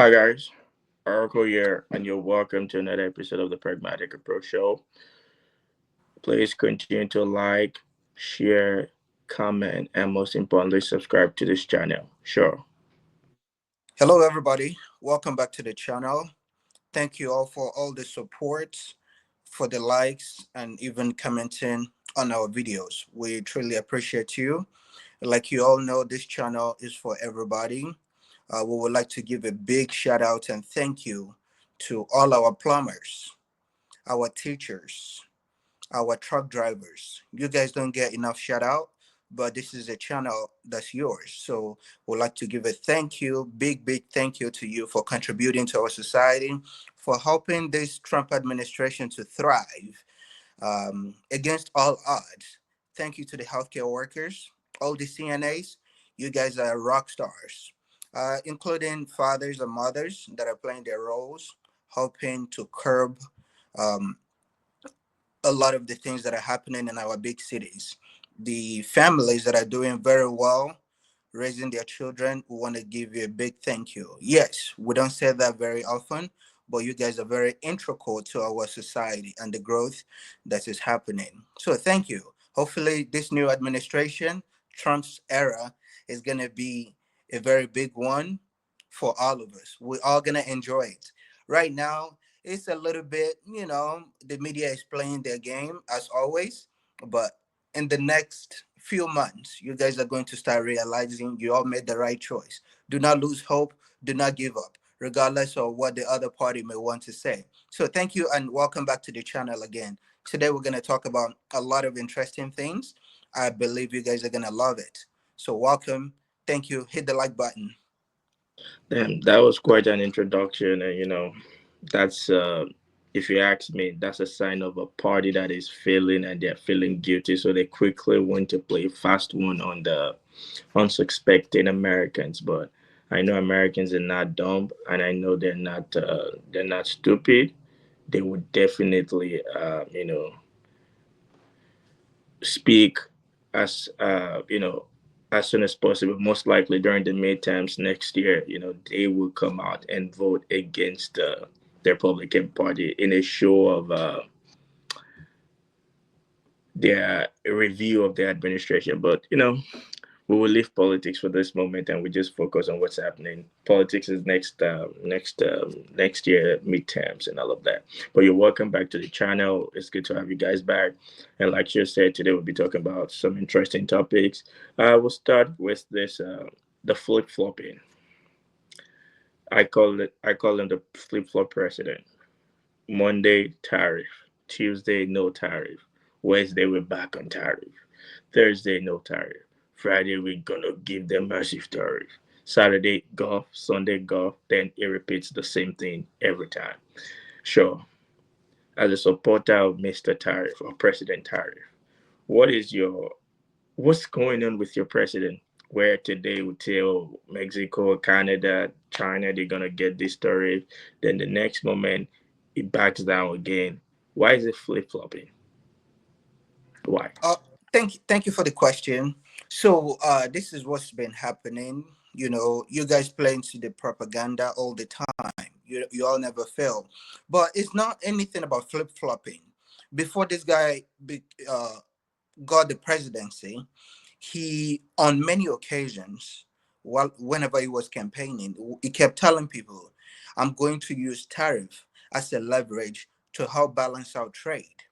Hi guys, Oracle here, and you're welcome to another episode of the Pragmatic Approach Show. Please continue to like, share, comment, and most importantly, subscribe to this channel. Sure. Hello, everybody. Welcome back to the channel. Thank you all for all the support, for the likes, and even commenting on our videos. We truly appreciate you. Like you all know, this channel is for everybody. We would like to give a big shout out and thank you to all our plumbers, our teachers, our truck drivers. You guys don't get enough shout out, but this is a channel that's yours. So we'd like to give a thank you, big thank you to you for contributing to our society, for helping this Trump administration to thrive against all odds. Thank you to the healthcare workers, all the CNAs. You guys are rock stars, including fathers and mothers that are playing their roles, helping to curb um, a lot of the things that are happening in our big cities. The families that are doing very well raising their children, we want to give you a big thank you. Yes, we don't say that very often, but you guys are very integral to our society and the growth that is happening. So thank you. Hopefully, this new administration, Trump's era, is going to be a very big one for all of us. We're all going to enjoy it. Right now, it's a little bit, the media is playing their game as always, but in the next few months, you guys are going to start realizing you all made the right choice. Do not lose hope. Do not give up, regardless of what the other party may want to say. So, thank you and welcome back to the channel again. Today, we're going to talk about a lot of interesting things. I believe you guys are going to love it. So, welcome. Thank you. Hit the like button. Damn, that was quite an introduction, and that's if you ask me, that's a sign of a party that is failing and they're feeling guilty, so they quickly want to play fast one on the unsuspecting Americans. But I know Americans are not dumb, and I know they're not stupid. They would definitely speak as as soon as possible. Most likely during the midterms next year, they will come out and vote against the Republican Party in a show of their review of the administration. But we will leave politics for this moment and we just focus on what's happening. Politics is next year midterms and all of that. But you're welcome back to the channel. It's good to have you guys back. And like you said, today we'll be talking about some interesting topics. We'll start with this the flip flopping. I call him the flip flop president. Monday tariff, Tuesday no tariff, Wednesday we're back on tariff. Thursday, no tariff. Friday, we're gonna give them massive tariff. Saturday, golf. Sunday, golf. Then it repeats the same thing every time. Sure, as a supporter of Mr. Tariff or President Tariff, what is your what's going on with your president? Where today we tell Mexico, Canada, China they're gonna get this tariff, then the next moment it backs down again. Why is it flip flopping? Why? Uh, thank you for the question. So, this is what's been happening. You guys play into the propaganda all the time. You all never fail, but it's not anything about flip flopping. Before this guy got the presidency, he on many occasions, whenever he was campaigning, he kept telling people, "I'm going to use tariff as a leverage to help balance out trade."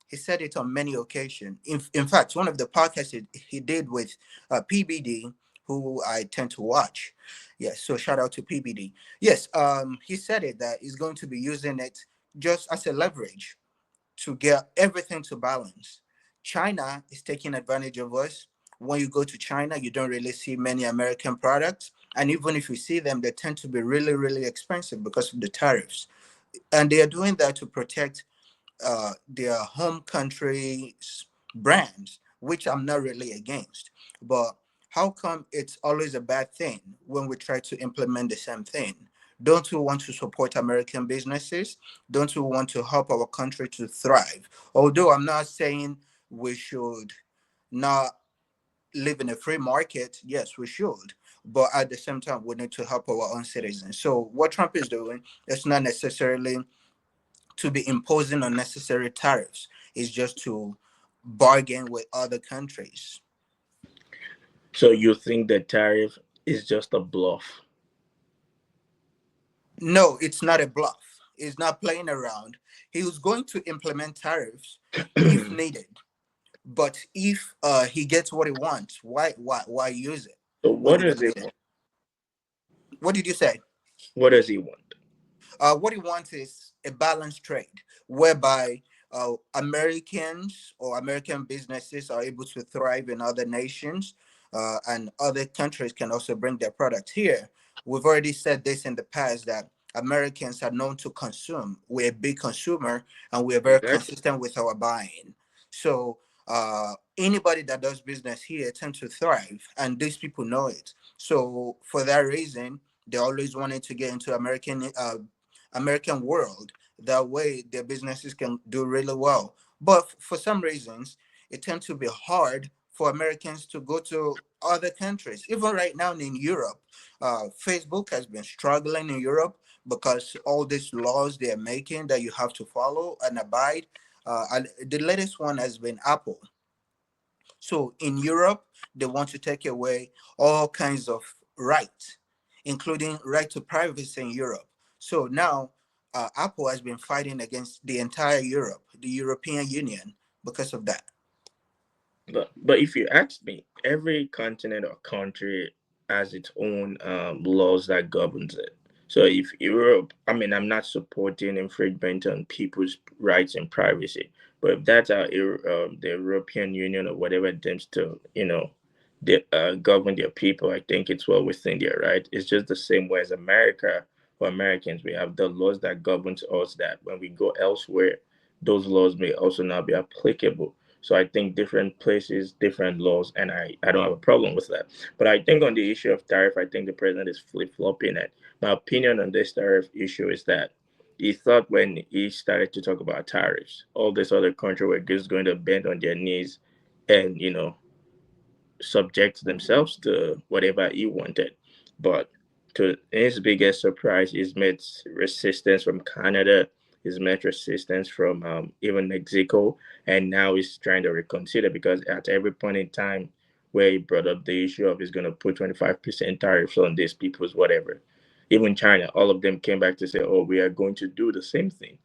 He said it on many occasions. In fact, one of the podcasts he did with PBD, who I tend to watch. Yes, so shout out to PBD. Yes, he said it that he's going to be using it just as a leverage to get everything to balance. China is taking advantage of us. When you go to China, you don't really see many American products. And even if you see them, they tend to be really expensive because of the tariffs. And they are doing that to protect their home country's brands, which I'm not really against. But how come it's always a bad thing when we try to implement the same thing? Don't we want to support American businesses? Don't we want to help our country to thrive? Although I'm not saying we should not live in a free market, yes, we should. but at the same time, we need to help our own citizens. So what Trump is doing is not necessarily to be imposing unnecessary tariffs. It's just to bargain with other countries. So you think the tariff is just a bluff? No, it's not a bluff. He's not playing around. He was going to implement tariffs if needed. But if he gets what he wants, why use it So when what you does don't he need it? want? What did you say? What does he want? What he wants is a balanced trade whereby Americans or American businesses are able to thrive in other nations, and other countries can also bring their products here. We've already said this in the past that Americans are known to consume. We're a big consumer and we're very Exactly. consistent with our buying. So anybody that does business here tends to thrive, and these people know it. So for that reason, they always wanted to get into American world. That way, their businesses can do really well. But for some reasons, it tends to be hard for Americans to go to other countries. Even right now in Europe, Facebook has been struggling in Europe because all these laws they are making that you have to follow and abide. And the latest one has been Apple. So in Europe, they want to take away all kinds of rights, including right to privacy in Europe. So now Apple has been fighting against the entire Europe, the European Union, because of that. But if you ask me, every continent or country has its own laws that governs it. So if Europe, I mean, I'm not supporting infringement on people's rights and privacy, but if that's how the European Union or whatever attempts to, govern their people, I think it's well within their right. It's just the same way as America or Americans. We have the laws that governs us that when we go elsewhere, those laws may also not be applicable. So I think different places, different laws, and I don't have a problem with that. But I think on the issue of tariff, I think the president is flip flopping it. My opinion on this tariff issue is that he thought when he started to talk about tariffs, all these other countries were just going to bend on their knees and subject themselves to whatever he wanted. But to his biggest surprise, he's met resistance from Canada, he's met resistance from even Mexico, and now he's trying to reconsider because at every point in time where he brought up the issue of he's going to put 25% tariffs on these people's whatever, even China, all of them came back to say, oh, we are going to do the same thing,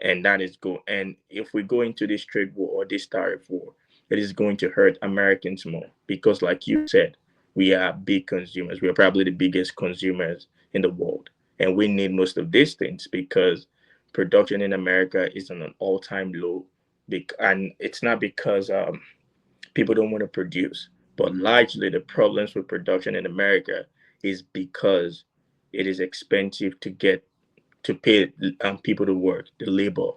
and that is go. And if we go into this trade war or this tariff war, it is going to hurt Americans more because, like you said, we are big consumers. We are probably the biggest consumers in the world, and we need most of these things because production in America is on an all-time low. And it's not because people don't want to produce, but largely the problems with production in America is because it is expensive to pay people to work, the labor.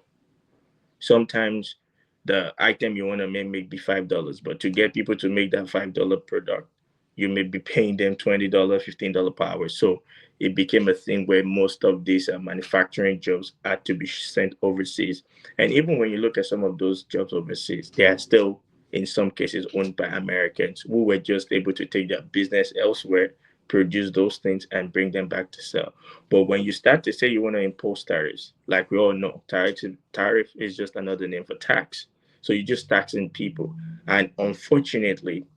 Sometimes the item you want to make may be $5, but to get people to make that $5 product, you may be paying them $20, $15 per hour. So it became a thing where most of these manufacturing jobs had to be sent overseas. And even when you look at some of those jobs overseas, they are still in some cases owned by Americans who were just able to take their business elsewhere, produce those things, and bring them back to sell. But when you start to say you want to impose tariffs, like we all know, tariff is just another name for tax. So you're just taxing people. And unfortunately,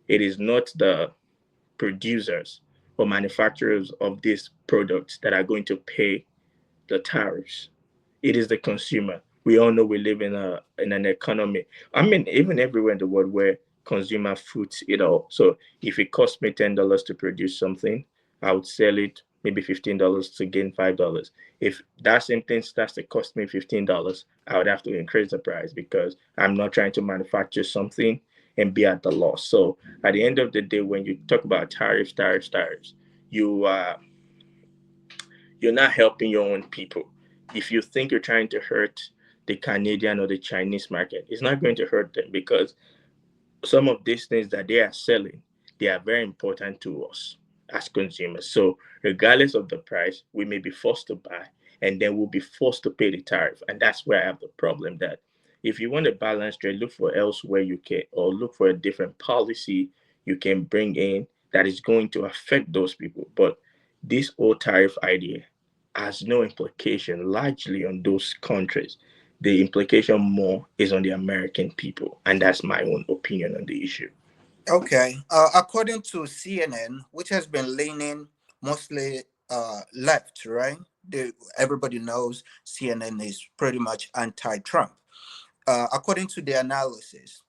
it is not the producers or manufacturers of these products that are going to pay the tariffs. It is the consumer. We all know we live in an economy. I mean, even everywhere in the world where consumer foods it all. So if it costs me $10 to produce something, I would sell it maybe $15 to gain $5. If that same thing starts to cost me $15, I would have to increase the price because I'm not trying to manufacture something and be at the loss. So at the end of the day, when you talk about tariffs, you you're not helping your own people. If you think you're trying to hurt the Canadian or the Chinese market, it's not going to hurt them because some of these things that they are selling, they are very important to us as consumers. So regardless of the price, we may be forced to buy and then we'll be forced to pay the tariff. And that's where I have the problem that if you want a balanced trade, look for elsewhere you can or look for a different policy you can bring in that is going to affect those people. But this whole tariff idea has no implication largely on those countries. The implication more is on the American people, and that's my own opinion on the issue. Okay. According to CNN, which has been leaning mostly left, right? Everybody knows CNN is pretty much anti-Trump. According to the analysis,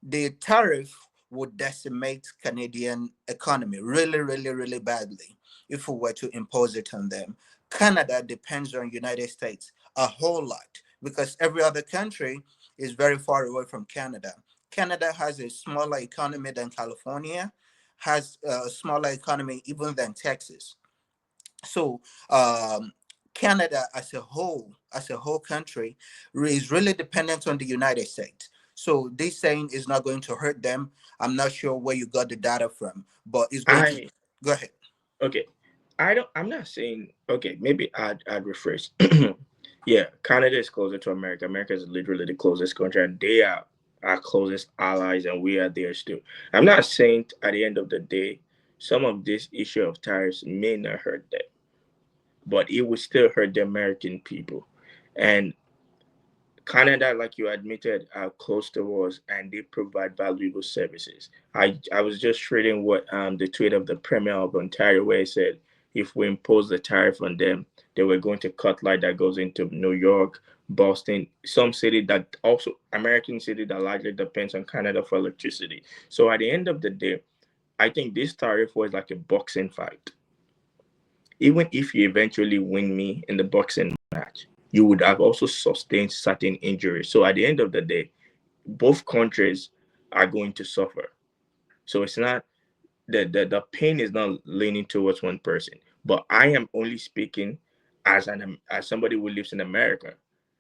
the tariff would decimate Canadian economy really, really, really badly if we were to impose it on them. Canada depends on United States a whole lot because every other country is very far away from Canada. Canada has a smaller economy than California, has a smaller economy even than Texas. So Canada as a whole country, is really dependent on the United States. So this saying is not going to hurt them. I'm not sure where you got the data from, but it's going to. I Go ahead. Okay. I'm not saying okay, maybe I'd rephrase. Yeah, Canada is closer to America. America is literally the closest country, and they are our closest allies, and we are there still. I'm not saying at the end of the day, some of this issue of tariffs may not hurt them, but it would still hurt the American people. And Canada, like you admitted, are close to us and they provide valuable services. I was just reading what the tweet of the Premier of Ontario where he said if we impose the tariff on them, they were going to cut light that goes into New York, Boston, some city that also American city that largely depends on Canada for electricity. So at the end of the day, I think this tariff was like a boxing fight. Even if you eventually win me in the boxing match, you would have also sustained certain injuries. So at the end of the day, both countries are going to suffer. So it's not the pain is not leaning towards one person. But I am only speaking as somebody who lives in America.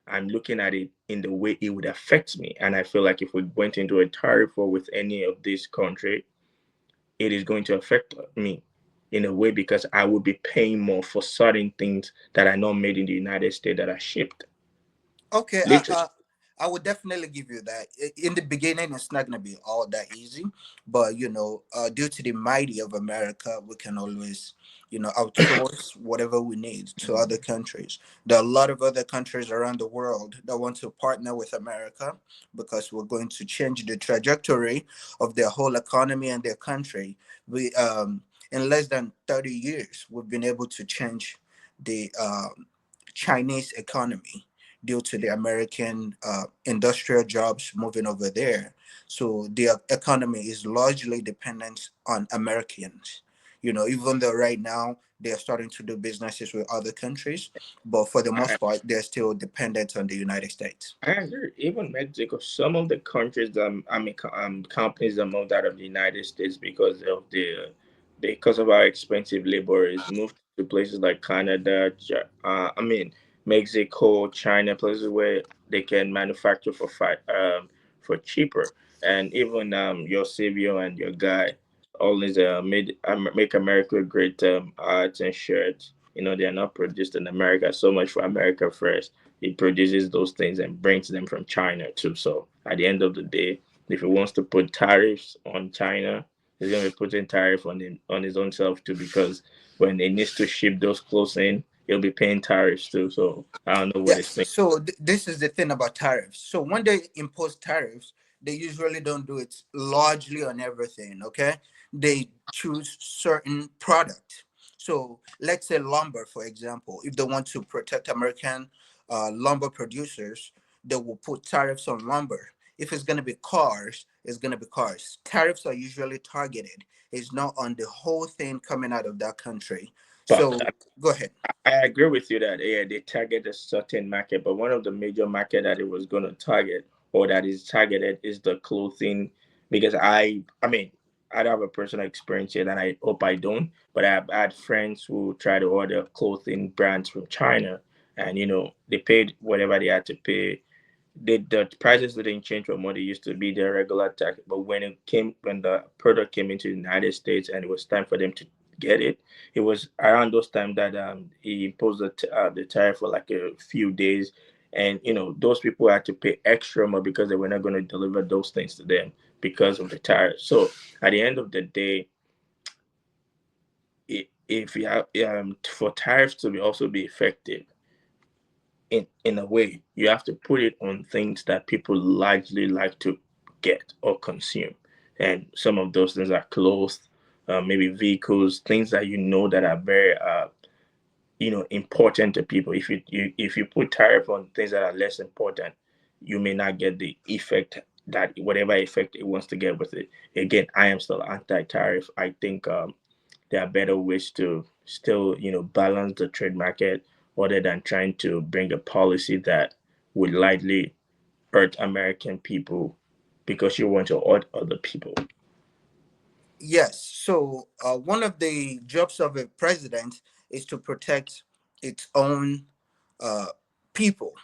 I'm looking at it in the way it would affect me. And I feel like if we went into a tariff war with any of this country, it is going to affect me in a way because I will be paying more for certain things that are not made in the United States that are shipped. Okay, Literally. I would definitely give you that. In the beginning, it's not going to be all that easy, but due to the mighty of America, we can always, outsource whatever we need to other countries. There are a lot of other countries around the world that want to partner with America because we're going to change the trajectory of their whole economy and their country. We In less than 30 years, we've been able to change the Chinese economy due to the American industrial jobs moving over there. So the economy is largely dependent on Americans. Even though right now they're starting to do businesses with other countries, but for the most I, part, they're still dependent on the United States. I agree. Even Mexico, some of the countries that I mean, companies that moved out of the United States because of how expensive labor is, moved to places like Canada, Mexico, China, places where they can manufacture for cheaper. And even your Savio and your guy always made make America great arts and shirts. They are not produced in America. So much for America first. It produces those things and brings them from China too. So at the end of the day, if he wants to put tariffs on China, he's gonna be putting tariff on his own self too because when he needs to ship those clothes in, he'll be paying tariffs too. So I don't know what Yes. he's thinking. So this is the thing about tariffs. So when they impose tariffs, they usually don't do it largely on everything. Okay, they choose certain product. So let's say lumber, for example. If they want to protect American lumber producers, they will put tariffs on lumber. If it's going to be cars, it's going to be cars. Tariffs are usually targeted. It's not on the whole thing coming out of that country. But So go ahead. I agree with you that yeah, they target a certain market, but one of the major market that it was going to target or that is targeted is the clothing because I mean I don't have a personal experience here, and I hope I don't. But I've had friends who try to order clothing brands from China, and they paid whatever they had to pay. The prices didn't change from what it used to be the regular tax, but when the product came into the United States and it was time for them to get it, it was around those time that he imposed the tariff for like a few days, and those people had to pay extra more because they were not going to deliver those things to them because of the tariff. So at the end of the day, if you have, for tariffs to be also be effective, in a way, you have to put it on things that people largely like to get or consume, and some of those things are clothes, maybe vehicles, things that you know that are very important to people. If you put tariff on things that are less important, you may not get the effect, that whatever effect it wants to get with it. Again, I am still anti-tariff. I think there are better ways to still balance the trade market, other than trying to bring a policy that would likely hurt American people because you want to hurt other people. Yes. So one of the jobs of a president is to protect its own uh, people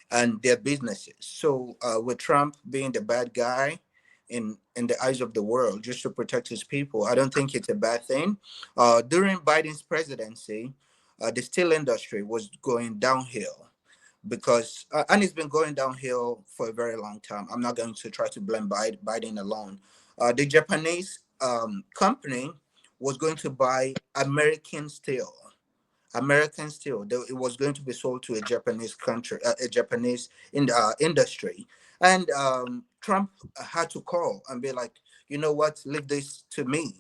and their businesses. So with Trump being the bad guy in the eyes of the world, just to protect his people, I don't think it's a bad thing. During Biden's presidency, the steel industry was going downhill because and it's been going downhill for a very long time. I'm not going to try to blame Biden alone. The Japanese company was going to buy American steel. American steel. It was going to be sold to a Japanese country, a Japanese industry, and Trump had to call and be like, you know what, leave this to me.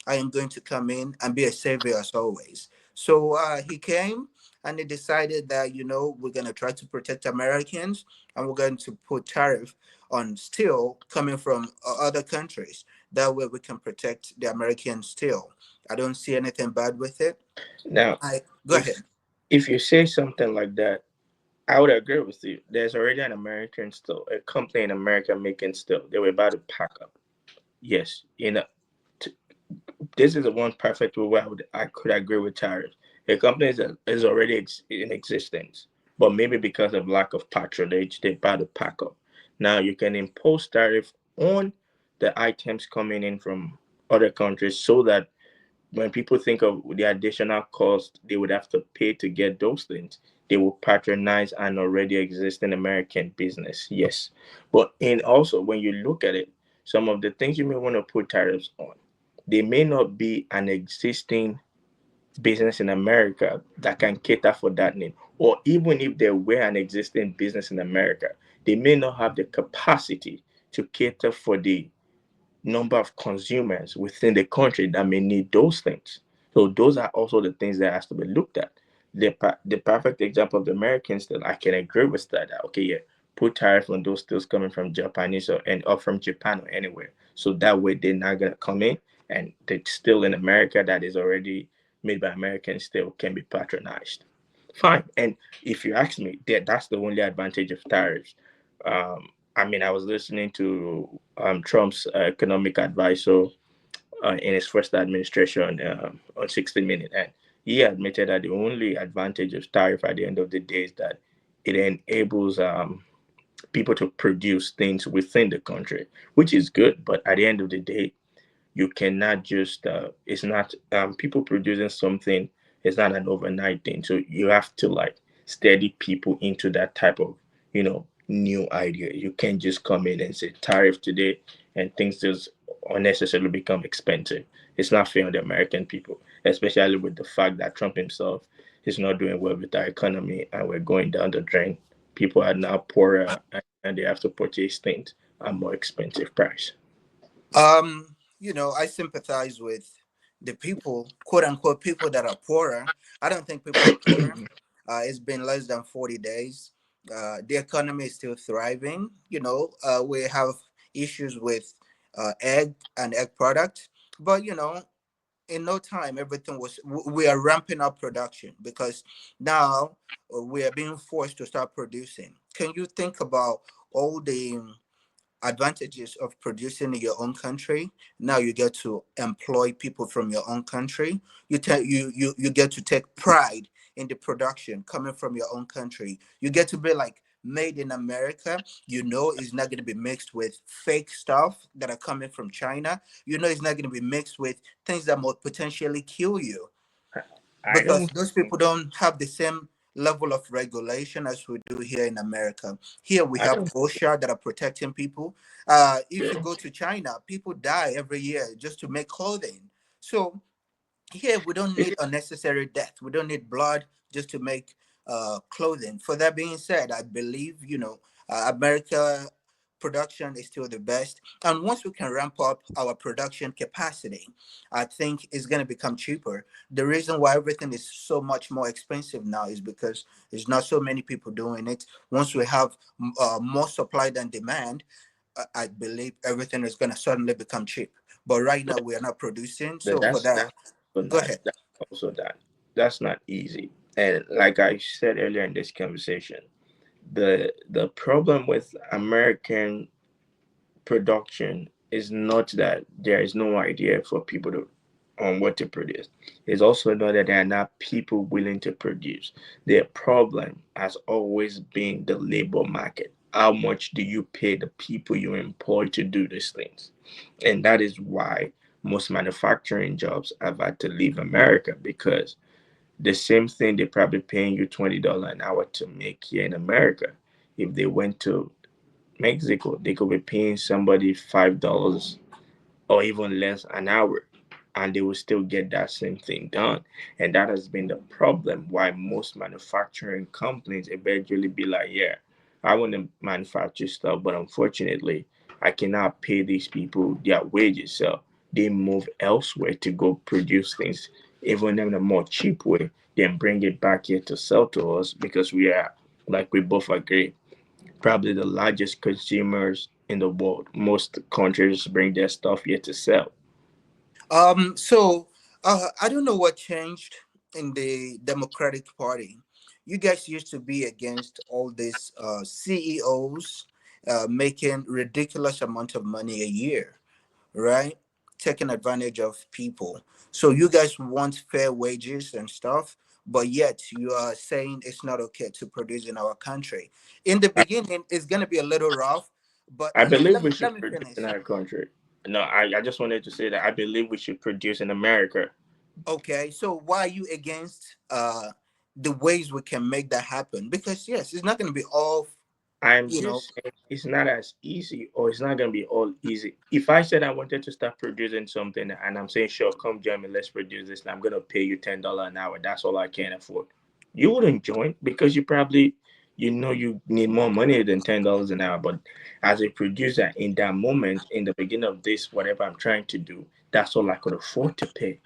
I am going to come in and be a savior as always. So he came and he decided that, we're going to try to protect Americans and we're going to put tariff on steel coming from other countries. That way we can protect the American steel. I don't see anything bad with it. Now, I Go if ahead. if you say something like that, I would agree with you. There's already an American still, a company in America making still. They were about to pack up. Yes, t- this is the one perfect way where I could agree with tariffs. A company is already in existence, but maybe because of lack of patronage, they're about to pack up. Now you can impose tariff on the items coming in from other countries, so that when people think of the additional cost they would have to pay to get those things, they will patronize an already existing American business. Yes. But and also when you look at it, some of the things you may want to put tariffs on, they may not be an existing business in America that can cater for that need. Or even if there were an existing business in America, they may not have the capacity to cater for the number of consumers within the country that may need those things. So those are also the things that has to be looked at. The perfect example of the American steel, I can agree with that. Okay, yeah, put tariff on those steels coming from Japanese or from Japan or anywhere. So that way they're not gonna come in, and the steel in America that is already made by American steel can be patronized. Fine. And if you ask me, that's the only advantage of tariffs. I mean, I was listening to Trump's economic advisor in his first administration on 60 Minutes, and he admitted that the only advantage of tariff at the end of the day is that it enables people to produce things within the country, which is good. But at the end of the day, you cannot just it's not people producing something, it's not an overnight thing, so you have to like steady people into that type of new idea. You can't just come in and say tariff today and things just unnecessarily become expensive. It's not fair on the American people, especially with the fact that Trump himself is not doing well with our economy and we're going down the drain. People are now poorer and they have to purchase things at more expensive price. I sympathize with the people, quote unquote, people that are poorer. I don't think people are poorer. It's been less than 40 days. The economy is still thriving. We have issues with egg and egg product, but in no time, everything we are ramping up production because now we are being forced to start producing. Can you think about all the advantages of producing in your own country? Now you get to employ people from your own country. You get to take pride in the production coming from your own country. You get to be like made in America. It's not going to be mixed with fake stuff that are coming from China. It's not going to be mixed with things that might potentially kill you I because don't those people don't have the same level of regulation as we do here in America. Here we I have don't OSHA that are protecting people. If you go to China, people die every year just to make clothing. So Here we don't It need unnecessary death. We don't need blood just to make clothing. For that being said, I believe America production is still the best, and once we can ramp up our production capacity, I think it's going to become cheaper. The reason why everything is so much more expensive now is because there's not so many people doing it. Once we have more supply than demand, I believe everything is going to suddenly become cheap. But right now we are not producing, But so for that, that's also go not ahead. that's also that that's not easy. And like I said earlier in this conversation, the problem with American production is not that there is no idea for people to on what to produce. It's also not that there are not people willing to produce. Their problem has always been the labor market. How much do you pay the people you employ to do these things? And that is why most manufacturing jobs have had to leave America, because the same thing they're probably paying you $20 an hour to make here in America. If they went to Mexico, they could be paying somebody $5 or even less an hour, and they will still get that same thing done. And that has been the problem why most manufacturing companies eventually be like, yeah, I want to manufacture stuff, but unfortunately, I cannot pay these people their wages. So they move elsewhere to go produce things, even in a more cheap way, then bring it back here to sell to us, because we are, like we both agree, probably the largest consumers in the world. Most countries bring their stuff here to sell. I don't know what changed in the Democratic Party. You guys used to be against all these CEOs making ridiculous amount of money a year, right? Taking advantage of people. So you guys want fair wages and stuff, but yet you are saying it's not okay to produce in our country. In the I, beginning, it's gonna be a little rough, but I believe let me we let should me produce in finish. our country. No, I just wanted to say that I believe we should produce in America. Okay, so why are you against the ways we can make that happen? Because yes, it's not going to be all, I'm you know. just saying it's not as easy, or it's not gonna be all easy. If I said I wanted to start producing something and I'm saying, sure, come join me, let's produce this, and I'm gonna pay you $10 an hour, that's all I can afford. You wouldn't join because you probably you need more money than $10 an hour. But as a producer in that moment, in the beginning of this, whatever I'm trying to do, that's all I could afford to pay.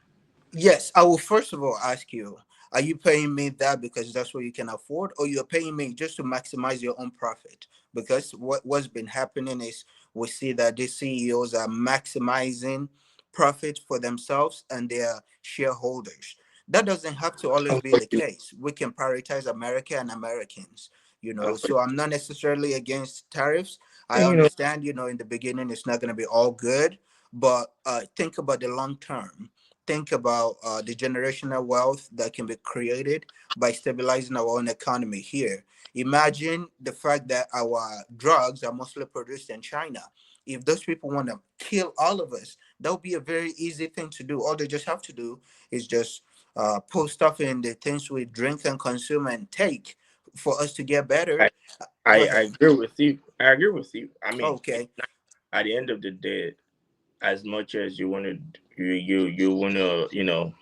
Yes, I will first of all ask you, are you paying me that because that's what you can afford, or you're paying me just to maximize your own profit? Because what's been happening is we see that these CEOs are maximizing profit for themselves and their shareholders. That doesn't have to always be the Unfortunately, case. We can prioritize America and Americans, So unfortunately, I'm not necessarily against tariffs. I and understand, in the beginning it's not going to be all good, but think about the long term. Think about the generational wealth that can be created by stabilizing our own economy here. Imagine the fact that our drugs are mostly produced in China. If those people want to kill all of us, that would be a very easy thing to do. All they just have to do is just put stuff in the things we drink and consume and take for us to get better. I, Go I ahead. agree with you. I agree with you. I mean, Okay. at the end of the day, as much as you want to you want to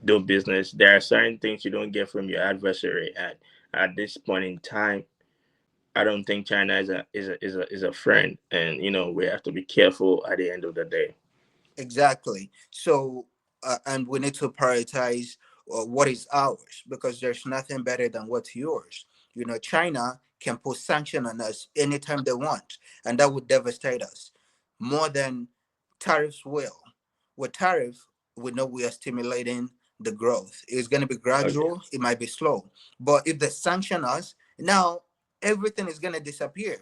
do business, there are certain things you don't get from your adversary. At this point in time, I don't think China is a friend, and we have to be careful at the end of the day. Exactly. So, and we need to prioritize what is ours because there's nothing better than what's yours. China can put sanction on us anytime they want, and that would devastate us more than tariffs will. With tariff, we know we are stimulating the growth. It's going to be Okay. gradual. It might be slow, but if they sanction us now, everything is going to disappear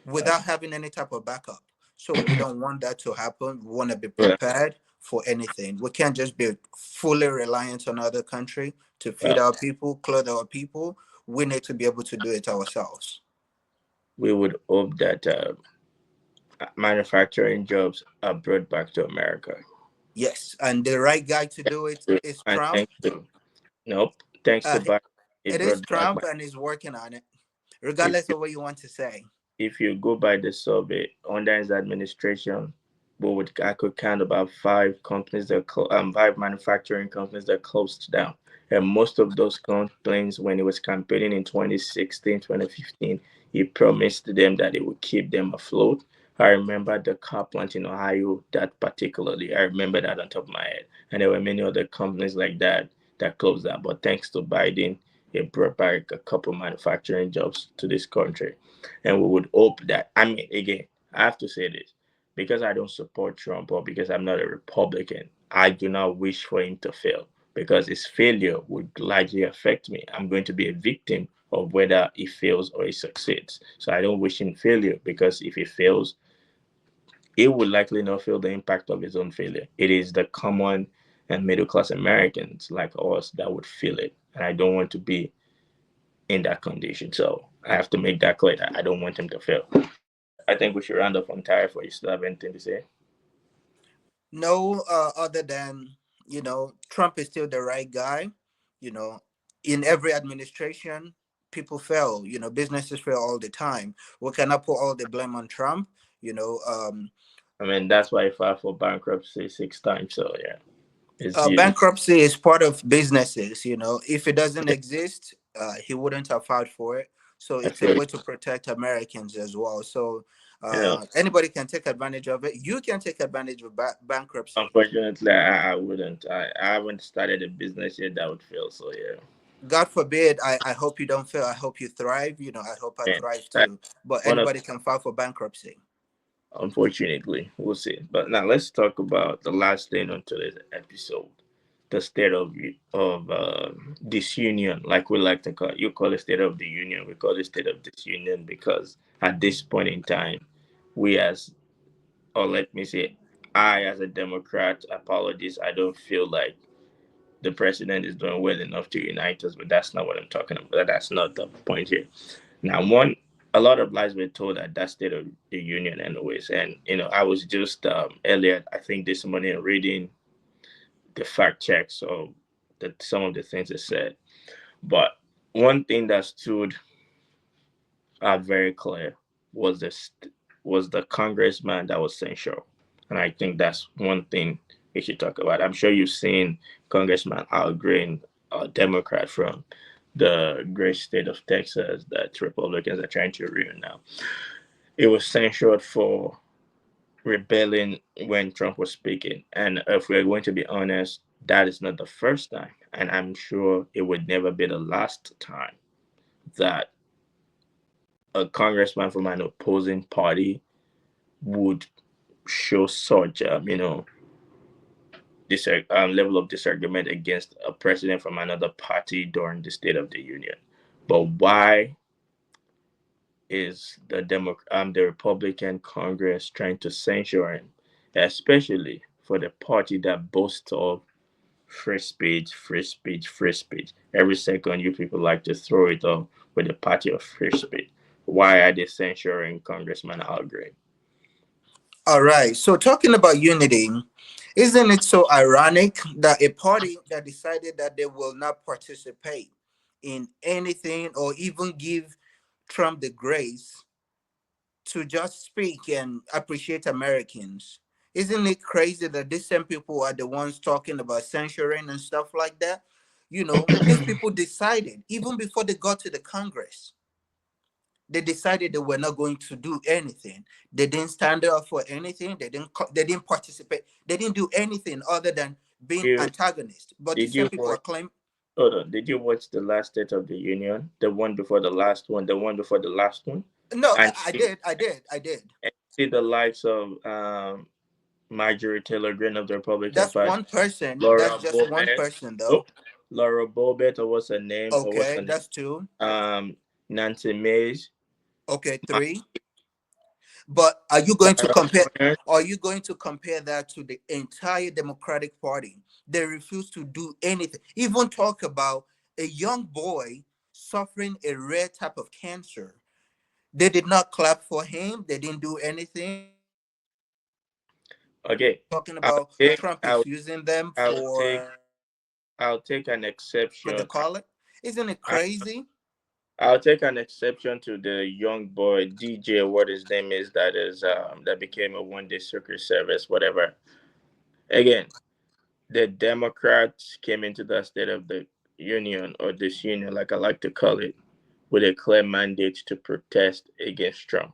Uh, without having any type of backup. So we don't want that to happen. We want to be well, prepared for anything. We can't just be fully reliant on other country to feed well, our people, clothe our people. We need to be able to do it ourselves. we would hope that manufacturing jobs are brought back to America. Yes, and the right guy to do it is And Trump. thanks to nope, thanks to Uh, Biden, it it is brought back Trump, my. and he's working on it, If regardless of what you want to say. if you go by the survey under his administration, I could count about five companies five manufacturing companies that closed down. And most of those companies, when he was campaigning in 2016, 2015, he promised them that he would keep them afloat. I remember the car plant in Ohio, that particularly. I remember that on top of my head. And there were many other companies like that that closed down. But thanks to Biden, it brought back a couple manufacturing jobs to this country. And we would hope that, I mean, again, I have to say this because I don't support Trump or because I'm not a Republican, I do not wish for him to fail because his failure would largely affect me. I'm going to be a victim of whether he fails or he succeeds. So I don't wish him failure because if he fails, he will likely not feel the impact of his own failure. It is the common and middle class Americans like us that would feel it. And I don't want to be in that condition. So I have to make that clear that I don't want him to fail. But I think we should round up on tariff. Or you still have anything to say? No, other than, Trump is still the right guy. You know, in every administration, people fail. Businesses fail all the time. We cannot put all the blame on Trump. You know, um, I mean, that's why I filed for bankruptcy 6 times. So yeah, it's Bankruptcy is part of businesses. If it doesn't exist, he wouldn't have filed for it. So I it's a feel way to protect Americans as well. So you know. anybody can take advantage of it. You can take advantage of bankruptcy. Unfortunately, I wouldn't. I haven't started a business yet that would fail. So yeah, God forbid, I hope you don't fail. I hope you thrive. I hope I man, thrive that's too. But one of anybody can file for bankruptcy. unfortunately, we'll see. But now let's talk about the last thing on today's episode: the state of disunion, like we like to call it. You call it state of the union. We call it state of disunion because at this point in time, we as or let me say, I as a Democrat, apologies, I don't feel like the president is doing well enough to unite us, but that's not what I'm talking about. That's not the point here. Now, a lot of lies were told at that State of the Union, anyways. And I was just earlier, I think this morning, reading the fact checks of some of the things they said. But one thing that stood out very clear was the congressman that was censured, and I think that's one thing we should talk about. I'm sure you've seen Congressman Al Green, a Democrat from the great state of Texas that Republicans are trying to ruin now. It was censured for rebelling when Trump was speaking, and if we're going to be honest, that is not the first time, and I'm sure it would never be the last time that a congressman from an opposing party would show such level of disagreement against a president from another party during the State of the Union. But why is the Republican Congress trying to censure him, especially for the party that boasts of free speech, free speech, free speech? Every second, you people like to throw it up with the party of free speech. Why are they censuring Congressman Al Green? All right. So talking about unity, isn't it so ironic that a party that decided that they will not participate in anything or even give Trump the grace to just speak and appreciate Americans? Isn't it crazy that these same people are the ones talking about censoring and stuff like that? These people decided even before they got to the Congress, they decided they were not going to do anything. They didn't stand up for anything. They didn't participate. They didn't do anything other than being You antagonist. But the did same you people are watch? claiming. Hold on. Did you watch the last State of the Union? The one before the last one, the one before the last one, No, and I did. I did. see the likes of Marjorie Taylor Greene of the Republican That's Party, one person. That's Laura just one Boebert. person, though. Nope, Laura Boebert, or what's her name? Or what's Okay, her name? that's two. Nancy Mace, Okay, three. But Sarah Corner. are you going to compare that to the entire Democratic Party? They refuse to do anything. Even talk about a young boy suffering a rare type of cancer. They did not clap for him. They didn't do anything. Okay, Talking I'll about take Trump is I'll using them I'll take for I'll take an what they exception. call it. Isn't it I, crazy? I'll take an exception to the young boy DJ, what his name is, that became a one day Secret Service, whatever. Again, the Democrats came into the State of the Union, or this union, like I like to call it, with a clear mandate to protest against Trump,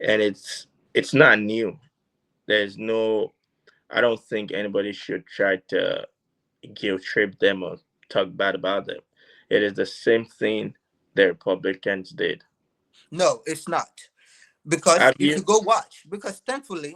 and it's not new. There's no. I don't think anybody should try to guilt trip them or talk bad about them. It is the same thing the Republicans did. No, it's not. Because Have if you? you go watch, because thankfully,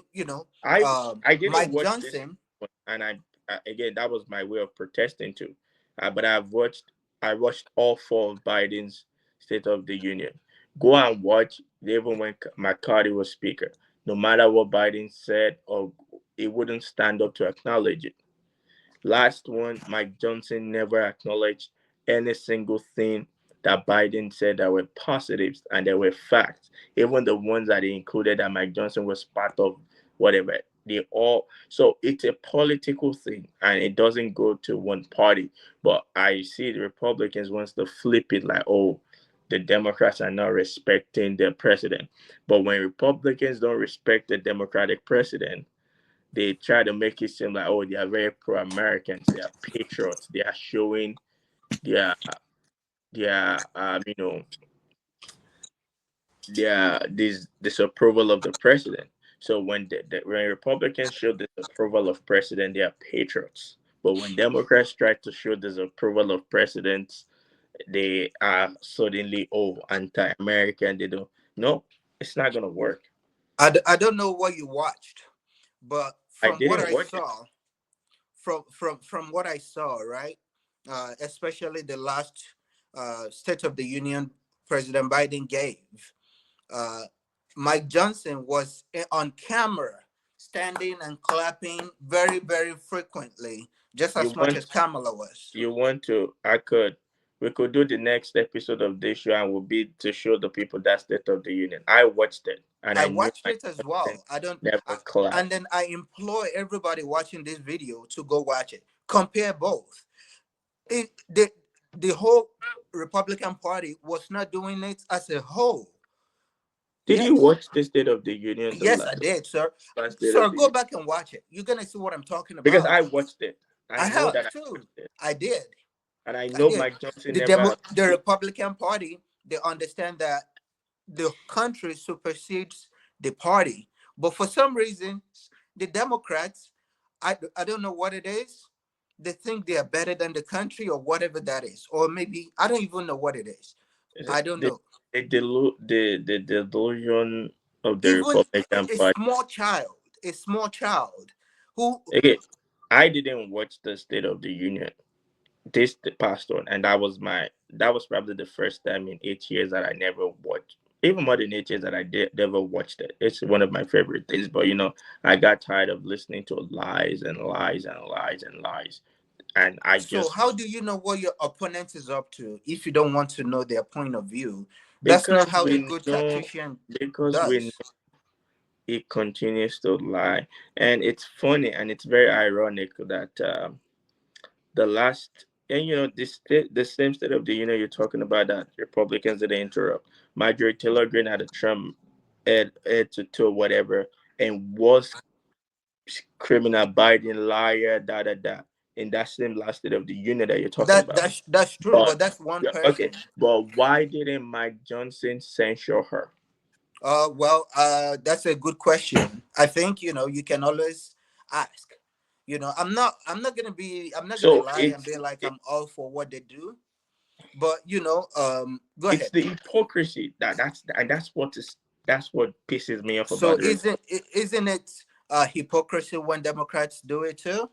I I didn't Mike watch this Johnson. one, and again, that was my way of protesting too. But I watched all four of Biden's State of the Union. Go and watch. Even when McCarthy was speaker, no matter what Biden said, or he wouldn't stand up to acknowledge it. Last one, Mike Johnson never acknowledged any single thing that Biden said that were positives and there were facts. Even the ones that he included that Mike Johnson was part of, whatever. They all, so it's a political thing and it doesn't go to one party. But I see the Republicans wants to flip it like, oh, the Democrats are not respecting the president. But when Republicans don't respect the Democratic president, they try to make it seem like, oh, they are very pro-Americans, they are patriots, they are showing their their this disapproval of the president. So when Republicans show disapproval of president, they are patriots. But when Democrats try to show disapproval of presidents, they are suddenly, oh, anti-American. They don't. No, it's not gonna work. I don't know what you watched, but I from what didn't I watch it. saw, from what I saw, right, especially the last State of the Union President Biden gave, uh, Mike Johnson was on camera, standing and clapping very, very frequently, just You as much want as Kamala was. you want to I could we could do the next episode of this show and will be to show the people that State of the Union. I watched it and I I knew watched my it as consent well. I don't, never and clapped. then I implore everybody watching this video to go watch it. Compare both. It, the whole Republican Party was not doing it as a whole. Did you Yes, watch the State of the Union, yes, I did, sir. last State Sir, of the go Union? back and watch it. You're gonna see what I'm talking Because about. I watched it. I I know have that I too. watched it. I did. And I I know did. Mike Johnson never The Republican Party, they understand that the country supersedes the party, but for some reason, the Democrats, I don't know what it is. They think they are better than the country or whatever that is, or maybe I don't even know what it is. I don't the know. the delusion of the Even Republican a Party. small child, a small child who, Okay, I didn't watch the State of the Union this the past one, and that was probably the first time in 8 years that I never watched. Even more than 8 years that I did never watched it. It's one of my favorite things, but I got tired of listening to lies and lies and lies and lies, and I so just how do you know what your opponent is up to if you don't want to know their point of view? That's not because how a we good know tactician because we know does. it continues to lie, and it's funny and it's very ironic that the last and the same State of the Union you're talking about that Republicans didn't interrupt. Marjorie Taylor Greene had a Trump head to toe whatever and was criminal Biden liar da. In that same last State of the Union that you're talking That about. that's true, But but that's one yeah, okay, person. but why didn't Mike Johnson censure her? Well, that's a good question. I think you can always ask. I'm not gonna So lie and be like I'm all for what they do. But go it's ahead. the hypocrisy that's what pisses me off about So the isn't it hypocrisy when Democrats do it too?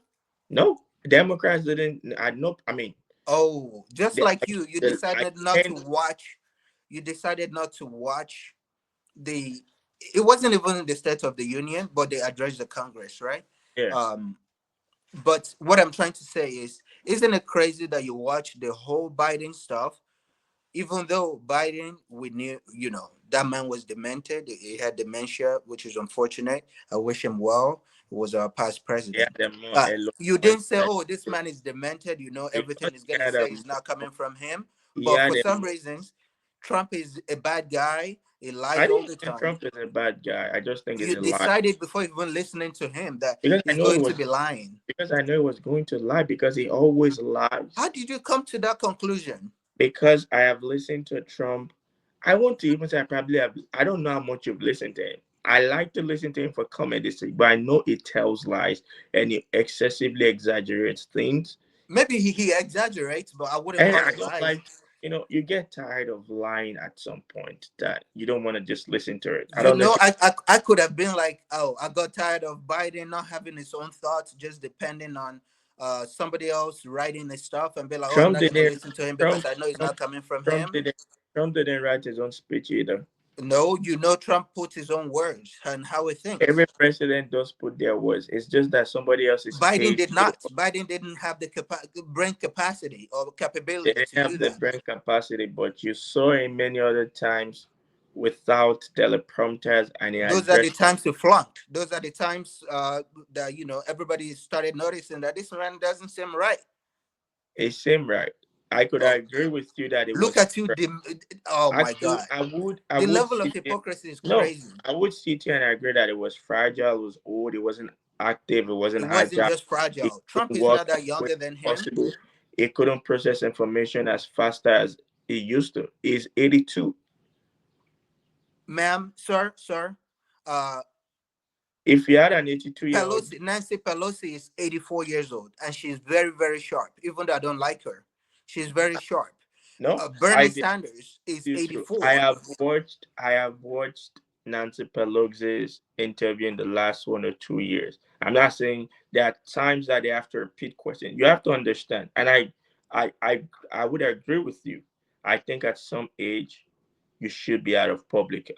no Democrats didn't. I know. I mean, Oh, just they, like I, you I decided not to can't. watch. You decided not to watch the. It wasn't even the State of the Union, but they addressed the Congress, right? Yes. Um, but what I'm trying to say is, isn't it crazy that you watch the whole Biden stuff, even though Biden, we knew, that man was demented. He had dementia, which is unfortunate. I wish him well. He was our past Yeah, president. the more You alone didn't say, oh, this man is demented. because Everything is he going to had a say is not coming from him. But Yeah, for some reasons, Trump is a bad guy. He I lies all didn't the think time. Trump is a bad guy. I just think he's You a liar. decided before even listening to him that Because I he's know he going to was be lying. because I know he was going to lie because he always lies. How did you come to that conclusion? Because I have listened to Trump. I want to even say I probably have. I don't know how much you've listened to him. I like to listen to him for comedy sake, but I know he tells lies and he excessively exaggerates things. Maybe he exaggerates, but I wouldn't And call I it don't lies. like, you get tired of lying at some point that you don't want to just listen to it. I You don't know if know, I could have been like, oh, I got tired of Biden not having his own thoughts, just depending on somebody else writing his stuff, and be like, oh, I'm Trump not gonna didn't. listen to him because Trump, I know it's Trump, not coming from Trump him. didn't. Trump didn't write his own speech either. No, you know, Trump put his own words and how he Every thinks. president does put their words. It's just that somebody else is Biden paid did to do not. it. Biden didn't have the brain capacity or They capability didn't to do have the that. brain capacity, but you saw him many other times without teleprompters, and he Those are the addressed. times to flaunt. Those are the times that everybody started noticing that this man doesn't seem right. It seemed right. I could Oh, agree with you that it look was. at you! Oh my Actually, God, I the would level of sit here. hypocrisy is No, crazy. I would sit here and agree that it was fragile, it was old, it wasn't active, it It wasn't wasn't agile, just it fragile. Trump couldn't is work not as that quick younger than as him. possible. It couldn't process information as fast as it used to. It's 82. Ma'am, sir. Uh, If you had an 82-year-old, Nancy Pelosi is 84 years old, and she's very, very sharp. Even though I don't like her, she's very sharp. no, Bernie I did Sanders is you. I 84. have watched. I have watched Nancy Pelosi's interview in the last 1 or 2 years. I'm not saying there are times that they have to repeat questions. You have to understand, and I, I, I would agree with you. I think at some age you should be out of public,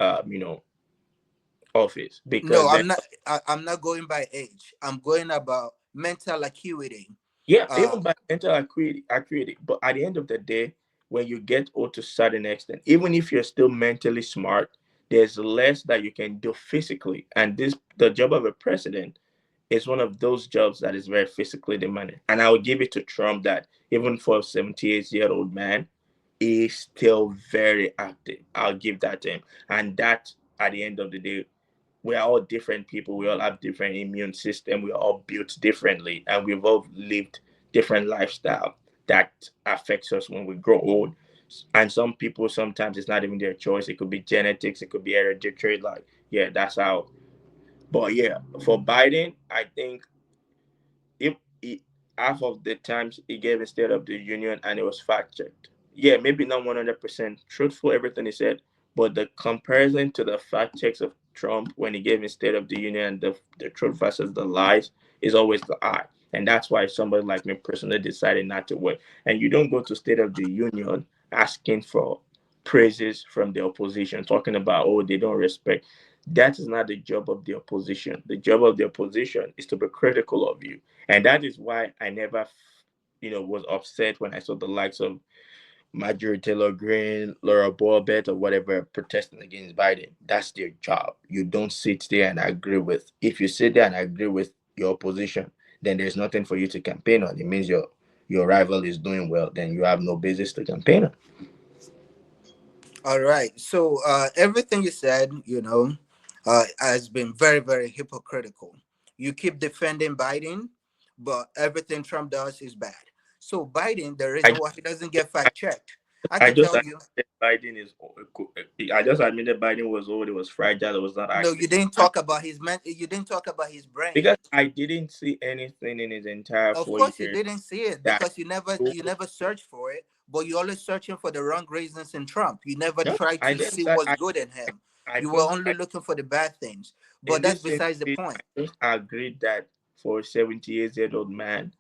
office No, because then, I'm not. I'm not going by age. I'm going about mental acuity. yeah, Uh, even by mental acuity. But at the end of the day, when you get old to a certain extent, even if you're still mentally smart, there's less that you can do physically. And the job of a president is one of those jobs that is very physically demanding. And I will give it to Trump that even for a 78-year-old man, he's still very active. I'll give that to him. And that, at the end of the day, we are all different people. We all have different immune system. We are all built differently, and we've all lived different lifestyle that affects us when we grow old. And some people, sometimes it's not even their choice. It could be genetics. It could be hereditary. Like, yeah, that's how. But yeah, for Biden, I think if he, half of the times he gave a State of the Union and it was fact checked. Yeah, maybe not 100% truthful everything he said, but the comparison to the fact checks of Trump when he gave his State of the Union, the truth versus the lies is always the eye. And that's why somebody like me personally decided not to win. And you don't go to State of the Union asking for praises from the opposition, talking about, oh, they don't respect. That is not the job of the opposition. The job of the opposition is to be critical of you, and that is why I never, was upset when I saw the likes of Marjorie Taylor Greene, Laura Boebert, or whatever protesting against Biden. That's their job. You don't sit there and agree with. If you sit there and agree with your opposition, then there's nothing for you to campaign on. It means your rival is doing well. Then you have no basis to campaign on. all right. So everything you said, has been very, very hypocritical. You keep defending Biden, but everything Trump does is bad. So Biden, the I reason just, why he doesn't get fact checked, I I could just tell you. admitted Biden is. I just admitted Biden was old. It was fragile. It was not No, active. you didn't talk about his You didn't talk about his Because brain. I didn't see anything in his entire Of four course, you years didn't see it that because you showed. never search for it. But you're always searching for the wrong reasons in Trump. You never No, tried I to didn't see say what's good in him. I You were don't only looking for the bad things. But in that's this same besides the speech, point. I just agreed that for a 78-year-old man,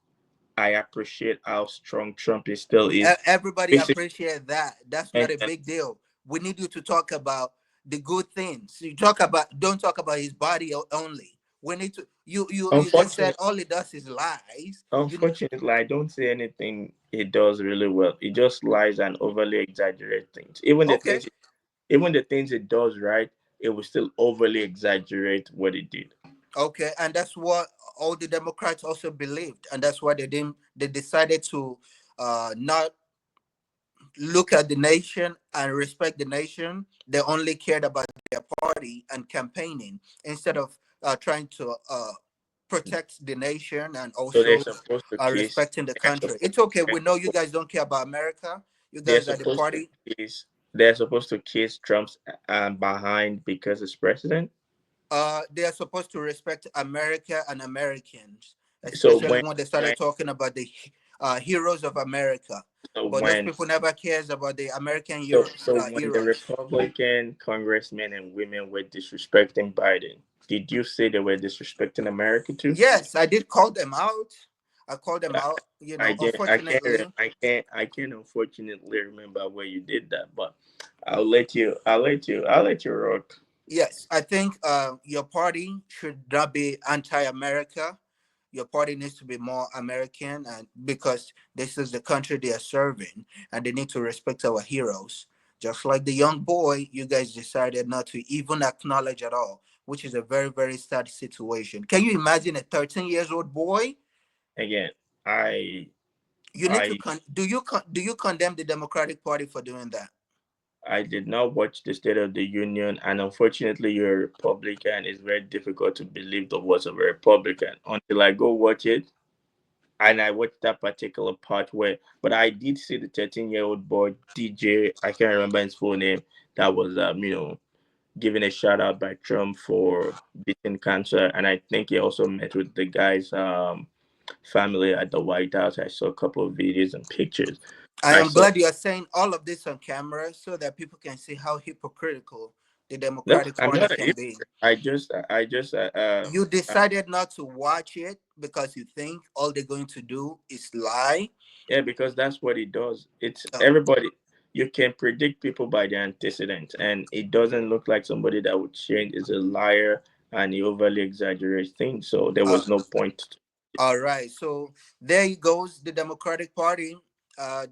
I appreciate how strong Trump is still is Everybody physically appreciate that. That's not a and big deal. We need you to talk about the good things. You talk about don't talk about his body only. We need to you just said unfortunately all it does is lies. unfortunately I don't see anything he does really well. He just lies and overly exaggerate things. Okay, Even the things he does right, it will still overly exaggerate what he did. okay, and that's what all the Democrats also believed, and that's why they decided to not look at the nation and respect the nation. They only cared about their party and campaigning instead of trying to protect the nation and So they're also supposed to kiss. respecting the They're country. supposed, It's okay. they're We know you supposed, guys don't care about America. You they're guys are the supposed to party. kiss. They're supposed to kiss Trump's behind because it's president. They are supposed to respect America and Americans, So especially when they when started talking about the heroes of America. so But those when people never cares about the American so when the heroes. Republican congressmen and women were disrespecting Biden, did you say they were disrespecting America too? Yes, I did call them out. I called them I, out. Unfortunately, I can't unfortunately remember where you did that, but I'll let you rock. yes, I think your party should not be anti-America. Your party needs to be more American, and because this is the country they are serving, and they need to respect our heroes. Just like the young boy, you guys decided not to even acknowledge at all, which is a very, very sad situation. Can you imagine a 13 years old boy? Again, I You need to I do you condemn the Democratic Party for doing that? I did not watch the State of the Union, and unfortunately, you're a Republican. It's very difficult to believe the words of a Republican until I go watch it. And I watched that particular part where, but I did see the 13-year-old boy DJ. I can't remember his full name. That was, given a shout out by Trump for beating cancer, and I think he also met with the guy's family at the White House. I saw a couple of videos and pictures. I I am saw. glad you are saying all of this on camera so that people can see how hypocritical the No, Democratic I'm Party not a can be. hypocrite. I just You decided not to watch it because you think all they're going to do is lie. yeah, because that's what it does. It's Uh, everybody. You can predict people by their antecedents, and it doesn't look like somebody that would change is a liar and he overly exaggerates things. So there uh, was no point. all right, so there he goes, the Democratic Party.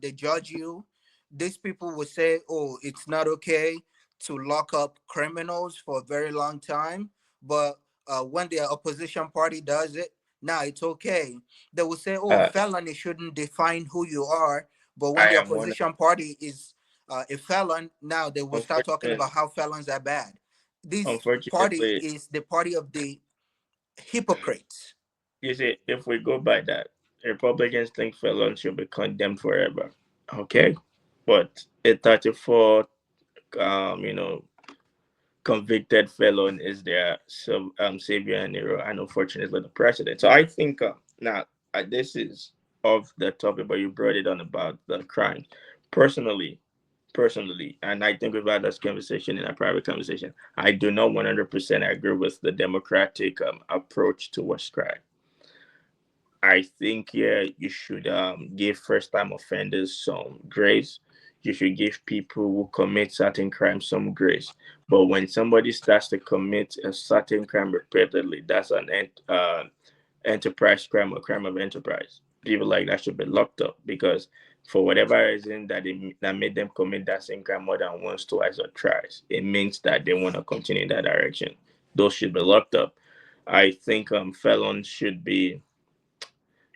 They judge you. These people will say, "Oh, it's not okay to lock up criminals for a very long time," but when the opposition party does it, now it's okay. They will say, "Oh, Uh, felony shouldn't define who you are," but when I the am one. opposition party is a felon, now they will start talking Unfortunately, about how felons are bad. This party unfortunately, is the party of the hypocrites. you see, if we go by that, Republicans think felons should be condemned forever. Okay, but a 34, you know, convicted felon is their savior and hero, and unfortunately the president. So I think now this is off the topic, but you brought it on about the crime. Personally, and I think we've had this conversation in a private conversation. I do not 100% agree with the democratic approach towards crime. I think yeah, you should give first time offenders some grace. You should give people who commit certain crimes some grace. But when somebody starts to commit a certain crime repeatedly, that's an enterprise crime or crime of enterprise. People like that should be locked up because for whatever reason that made them commit that same crime more than once, twice, or thrice, it means that they want to continue in that direction. Those should be locked up. I think felons should be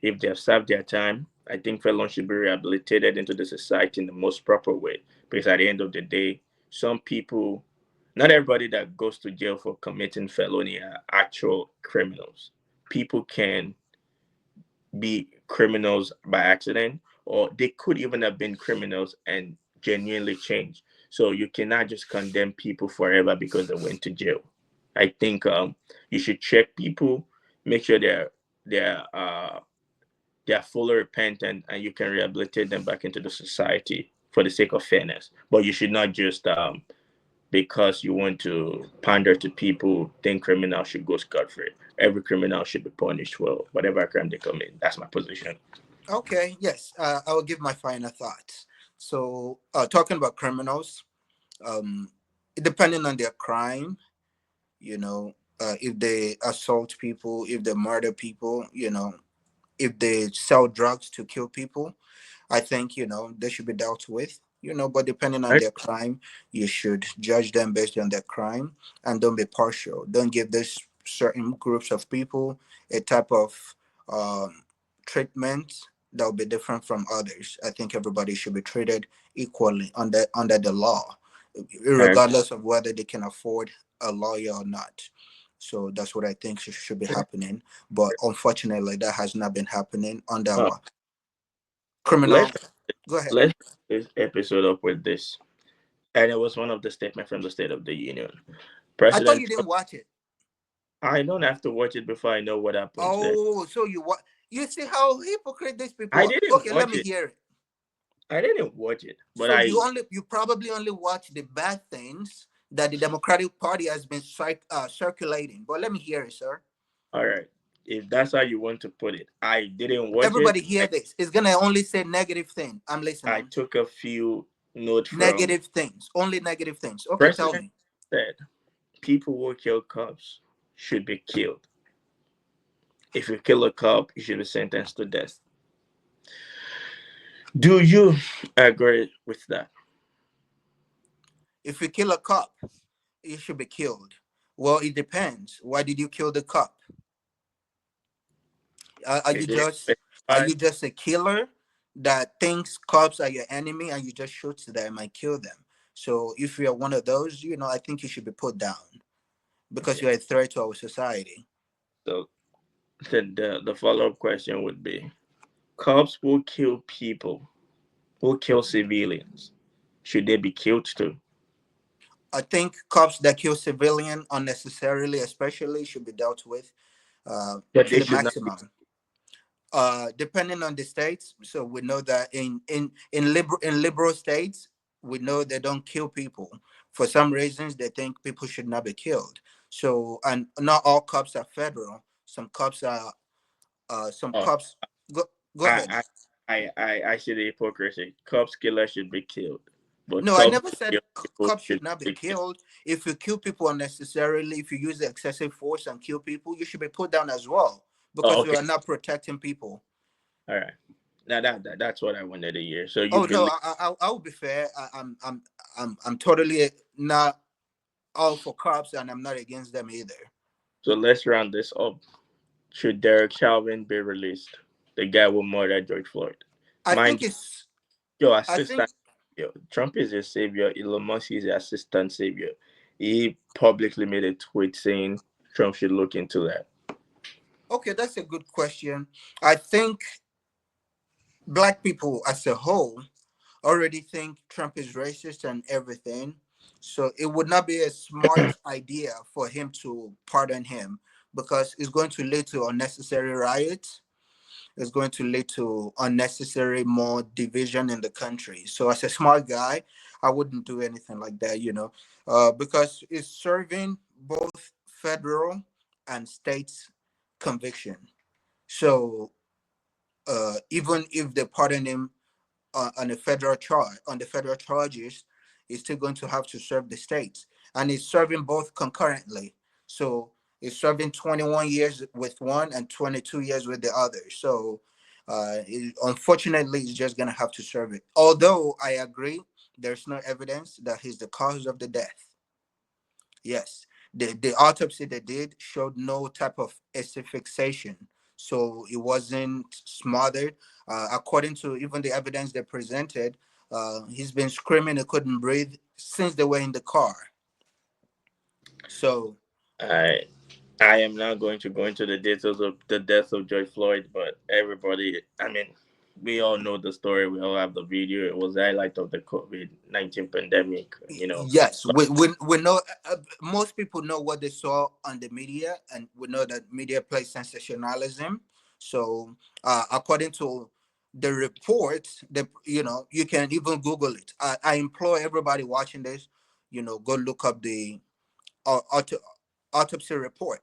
if they have served their time, I think felons should be rehabilitated into the society in the most proper way. Because at the end of the day, some people, not everybody that goes to jail for committing felony are actual criminals. People can be criminals by accident, or they could even have been criminals and genuinely change. So you cannot just condemn people forever because they went to jail. I think you should check people, make sure they're they are fully repentant and you can rehabilitate them back into the society for the sake of fairness. But you should not just because you want to pander to people think criminals should go scot free. Every criminal should be punished for whatever crime they commit. That's my position. Okay, yes, I will give my final thoughts. So, talking about criminals, um, depending on their crime, if they assault people, if they murder people, if they sell drugs to kill people, I think, they should be dealt with, but depending on Right? their crime, you should judge them based on their crime and don't be partial. Don't give this certain groups of people a type of um, treatment that will be different from others. I think everybody should be treated equally under the law, I regardless of whether they can afford a lawyer or not. So that's what I think should be agree. happening. But unfortunately, that has not been happening under Uh, our criminal. let's Go ahead. let's wrap this episode up with this. And it was one of the statements from the State of the Union. I thought President you Trump, didn't watch it. I don't have to watch it before I know what happens there. Oh, so you what? You see how hypocrite these people I are. didn't Okay, let watch me it. hear it. I didn't watch it, but So I you probably only watch the bad things that the Democratic Party has been circulating. But let me hear it, sir. all right. If that's how you want to put it, I didn't watch it. Everybody hear this. It's gonna only say negative thing. I'm I listening. took a few notes from Negative things. Only negative things. Okay, tell President me. said people who kill cops should be killed. If you kill a cop, you should be sentenced to death. Do you agree with that? If you kill a cop, you should be killed. Well, it depends. Why did you kill the cop? Are, are Is you it just are specified? you just a killer that thinks cops are your enemy and you just shoot them and kill them? So if you're one of those, I think you should be put down because Okay. you're a threat to our society. So the follow up question would be: cops will kill people, who kill civilians. Should they be killed too? I think cops that kill civilian unnecessarily, especially, should be dealt with But to they the should not be. maximum. Depending on the states, so we know that in liberal states, we know they don't kill people. For some reasons, they think people should not be killed. So, and not all cops are federal. Some cops are. Some Oh, cops. Go go ahead. I, I see the hypocrisy. Cops killers should be killed, but No, I cops never who said kill people cops should should not be be killed. killed. If you kill people unnecessarily, if you use excessive force and kill people, you should be put down as well Oh, because you okay. are not protecting people. All right. Now that's what I wanted to hear. So you Oh no, believe? I will be fair. I'm totally not all for cops, and I'm not against them either. So let's round this up. Should Derek Chauvin be released? The guy who murdered George Floyd. I Mind think you, it's. your I think assistant savior. Trump is a savior. Elon Musk is the assistant savior. He publicly made a tweet saying Trump should look into that. okay. That's a good question. I think black people as a whole already think Trump is racist and everything. So it would not be a smart idea for him to pardon him because it's going to lead to unnecessary riots. It's going to lead to unnecessary more division in the country. So as a smart guy, I wouldn't do anything like that, because it's serving both federal and states conviction. So even if they pardon him on the federal charges, is still going to have to serve the states, and it's serving both concurrently. So it's serving 21 years with one and 22 years with the other. So unfortunately, it's just going to have to serve it. Although I agree, there's no evidence that he's the cause of the death. Yes, the autopsy they did showed no type of asphyxiation, so it wasn't smothered. According to even the evidence they presented, he's been screaming he couldn't breathe since they were in the car. So I I am not going to go into the details of the death of George Floyd, but everybody, I mean, we all know the story. We all have the video. It was the highlight of the COVID-19 pandemic. yes, we know. Most people know what they saw on the media, and we know that media plays sensationalism. So according to the reports, you can even Google it. I implore everybody watching this, go look up the auto, autopsy report.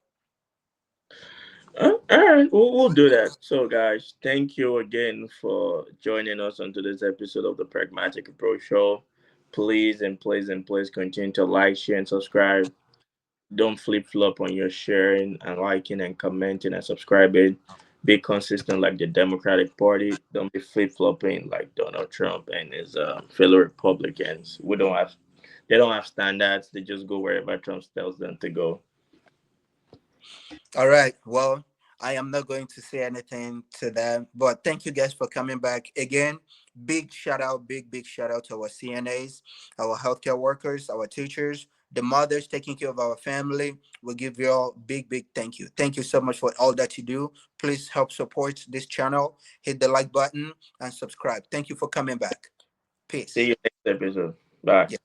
All right, we'll do that. So, guys, thank you again for joining us on today's episode of the Pragmatic Approach Show. Please and please and please continue to like, share, and subscribe. Don't flip flop on your sharing and liking and commenting and subscribing. Be consistent like the Democratic Party. Don't be flip flopping like Donald Trump and his fellow Republicans. They don't have standards. They just go wherever Trump tells them to go. All right. Well, I am not going to say anything to them, but thank you guys for coming back again. Big shout out, big shout out to our CNAs, our healthcare workers, our teachers, the mothers taking care of our family. We'll give you all big thank you. Thank you so much for all that you do. Please help support this channel. Hit the like button and subscribe. Thank you for coming back. See Peace. you next episode. Bye. Yeah.